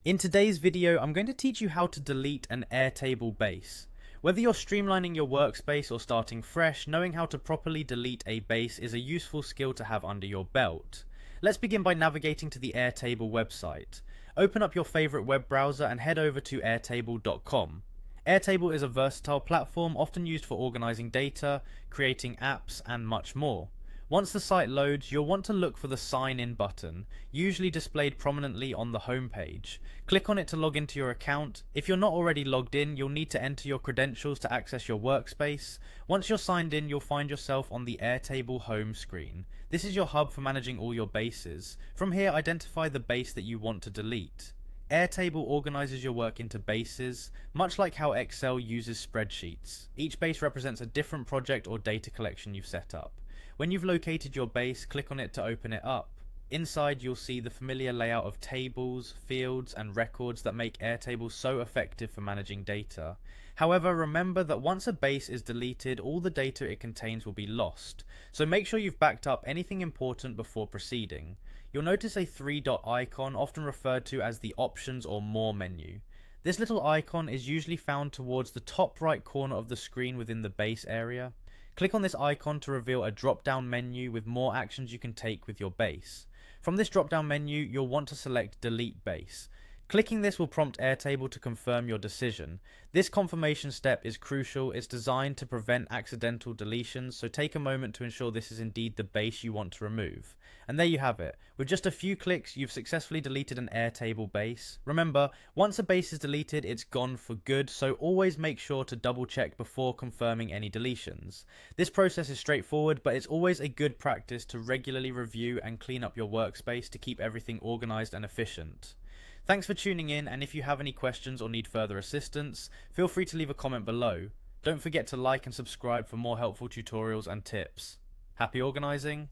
In today's video, I'm going to teach you how to delete an Airtable base. Whether you're streamlining your workspace or starting fresh, knowing how to properly delete a base is a useful skill to have under your belt. Let's begin by navigating to the Airtable website. Open up your favorite web browser and head over to airtable.com. Airtable is a versatile platform often used for organizing data, creating apps, and much more. Once the site loads, you'll want to look for the Sign In button, usually displayed prominently on the home page. Click on it to log into your account. If you're not already logged in, you'll need to enter your credentials to access your workspace. Once you're signed in, you'll find yourself on the Airtable home screen. This is your hub for managing all your bases. From here, identify the base that you want to delete. Airtable organizes your work into bases, much like how Excel uses spreadsheets. Each base represents a different project or data collection you've set up. When you've located your base, click on it to open it up. Inside, you'll see the familiar layout of tables, fields, and records that make Airtable so effective for managing data. However, remember that once a base is deleted, all the data it contains will be lost, so make sure you've backed up anything important before proceeding. You'll notice a three-dot icon, often referred to as the Options or More menu. This little icon is usually found towards the top right corner of the screen within the base area. Click on this icon to reveal a drop-down menu with more actions you can take with your base. From this drop-down menu, you'll want to select Delete Base. Clicking this will prompt Airtable to confirm your decision. This confirmation step is crucial. It's designed to prevent accidental deletions, so take a moment to ensure this is indeed the base you want to remove. And there you have it. With just a few clicks, you've successfully deleted an Airtable base. Remember, once a base is deleted, it's gone for good, so always make sure to double check before confirming any deletions. This process is straightforward, but it's always a good practice to regularly review and clean up your workspace to keep everything organized and efficient. Thanks for tuning in, and if you have any questions or need further assistance, feel free to leave a comment below. Don't forget to like and subscribe for more helpful tutorials and tips. Happy organizing!